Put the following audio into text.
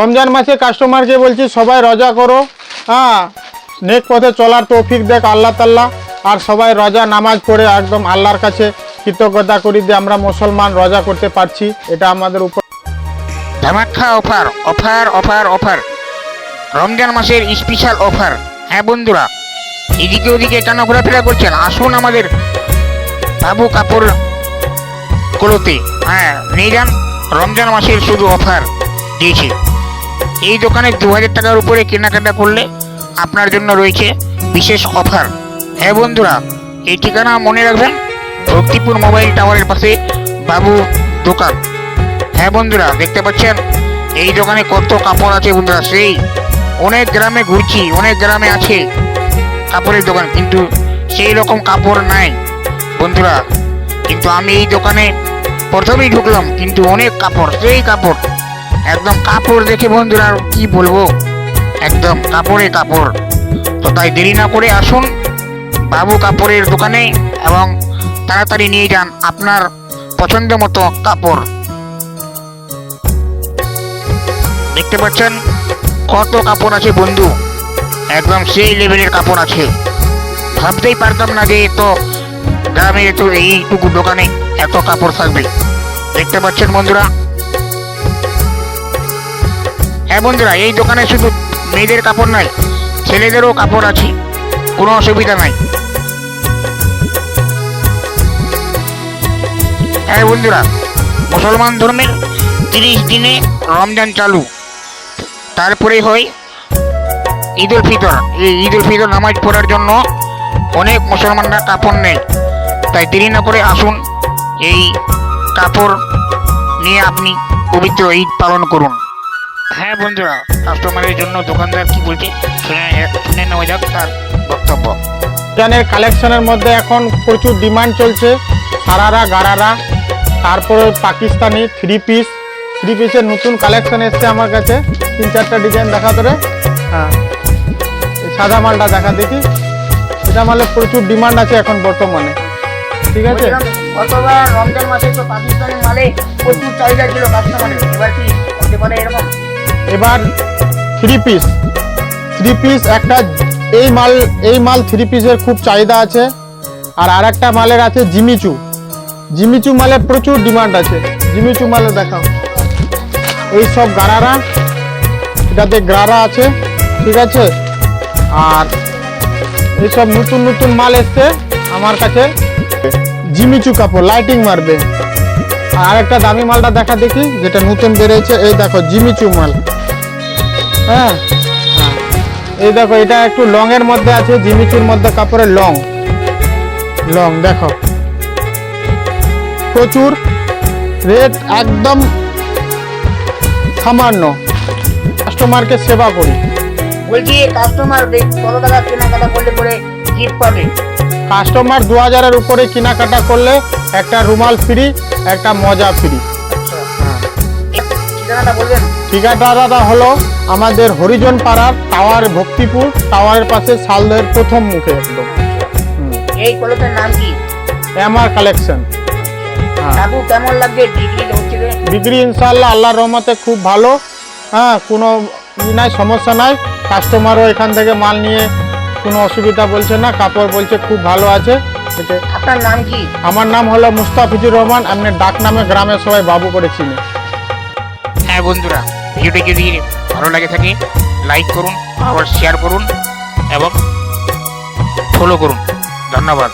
রমজান মাসে কাস্টমারকে বলছি সবাই রোজা করো, হ্যাঁ, নেক পথে চলার তৌফিক দেখ আল্লাহ তাআলা। আর সবাই রোজা নামাজ পড়ে একদম আল্লাহর কাছে কৃতজ্ঞতা করি যে আমরা মুসলমান রোজা করতে পারছি, এটা আমাদের উপর ধামাকা offer offer offer offer Ramzan মাসের স্পেশাল অফার। হ্যাঁ বন্ধুরা, এদিকে ওদিকে কেন ঘোরাফেরা করছেন, আসুন আমাদের বাবু কাপড় গুলোতে। হ্যাঁ, নিয়ে যান, রমজান মাসের শুধু অফার দিয়েছে। এই দোকানে 2000 টাকার উপরে কেনাকাটা করলে আপনার জন্য রয়েছে বিশেষ অফার। হ্যাঁ বন্ধুরা, এই ঠিকানা মনে রাখবেন, ভক্তিপুর মোবাইল টাওয়ারের পাশে বাবু দোকান। হ্যাঁ বন্ধুরা, দেখতে পাচ্ছেন এই দোকানে কত কাপড় আছে বন্ধুরা। সেই অনেক গ্রামে ঘুরছি, অনেক গ্রামে আছে কাপড়ের দোকান, কিন্তু সেই রকম কাপড় নাই বন্ধুরা। কিন্তু আমি এই দোকানে প্রথমেই ঢুকলাম, কিন্তু অনেক কাপড়, সেই কাপড় একদম কাপড় দেখে বন্ধুরা আর কি বলবো, একদম কাপড়ে কাপড়। তো তাই দেরি না করে আসুন বাবু কাপড়ের দোকানে এবং তাড়াতাড়ি নিয়ে যান আপনার পছন্দ মতো কাপড়। দেখতে পাচ্ছেন কত কাপড় আছে বন্ধু, একদম সেই লেভেলের কাপড় আছে। ভাবতেই পারতাম না যে তো গ্রামের তো এইটুকু দোকানে এত কাপড় থাকবে। দেখতে পাচ্ছেন বন্ধুরা। হ্যাঁ বন্ধুরা, এই দোকানে শুধু মেয়েদের কাপড় নয়, ছেলেদেরও কাপড় আছে, কোনো অসুবিধা নাই। হ্যাঁ বন্ধুরা, মুসলমান ধর্মের 30 দিনে রমজান চালু, তারপরে হয় ঈদ উল ফিতর। এই ঈদ উল ফিতর নামাজ পড়ার জন্য অনেক মুসলমানরা কাপড় নেয়। তাই দেরি না করে আসুন, এই কাপড় নিয়ে আপনি পবিত্র ঈদ পালন করুন। হ্যাঁ বন্ধুরা, কাস্টমারের জন্য দোকানদার কি বলছে শুনে নেওয়া যাক তার বক্তব্য। রমজানের কালেকশনের মধ্যে এখন প্রচুর ডিমান্ড চলছে, সারারা গারারা, তারপরে পাকিস্তানি থ্রি পিসের নতুন কালেকশন এসছে আমার কাছে। 3-4টা ডিজাইন দেখা তোরে। হ্যাঁ, এই সাদা মালটা দেখা দেখি, এটা মালে প্রচুর ডিমান্ড আছে এখন বর্তমানে, ঠিক আছে। গতবার রমজান মাসে তো পাকিস্তানি মালে প্রচুর চাহিদা ছিল কাস্টমারের, এবার কি হতে পারে এরকম? এবার থ্রি পিস একটা, এই মাল থ্রি পিসের খুব চাহিদা আছে। আর আরেকটা মালের আছে জিমিচু মালের প্রচুর ডিমান্ড আছে। জিমিচু মালে দেখাও, এই সব গারারা, এটাতে গারা আছে, ঠিক আছে। আর এইসব নতুন নতুন মাল এসছে আমার কাছে, জিমিচু কাপড় লাইটিং মারবে। আর আরেকটা দামি মালটা দেখা দেখি, যেটা নতুন বেরিয়েছে, এই দেখো জিমিচু মাল। হ্যাঁ, এই দেখো, এটা একটু লং এর মধ্যে আছে, জিমিচুর মধ্যে কাপড়ের লং দেখো, প্রচুর রেট একদম সামান্য, কাস্টমারকে সেবা করি। বলছি কাস্টমার কত টাকা কেনাকাটা করলে পরে গিফট পাবে? কাস্টমার 2000-এর উপরে কেনাকাটা করলে একটা রুমাল ফ্রি, একটা মজা ফ্রি। ঠিকানাটা বলবেন? ঠিকানাটা হলো আমাদের হরিজন পাড়ার টাওয়ার, ভক্তিপুর টাওয়ারের পাশে শালদের প্রথম মুখে একদম। এই কলেজের নাম কি? আমার কালেকশন। কাকু কেমন লাগছে বিক্রি হচ্ছে? বিক্রি ইনশাআল্লাহ আল্লাহর রহমতে খুব ভালো। হ্যাঁ, কোনো নাই, সমস্যা নাই। কাস্টমারও এখান থেকে মাল নিয়ে কোনো অসুবিধা বলছে না, কাপড় বলছে খুব ভালো আছে। আপনার নাম কি? আমার নাম হলো মুস্তাফিজুর রহমান, আপনি ডাক নামে গ্রামে সবাই বাবু করে চিনি। হ্যাঁ বন্ধুরা, ভিডিওটি যদি ভালো লাগে থাকে লাইক করুন, আবার শেয়ার করুন এবং ফলো করুন। ধন্যবাদ।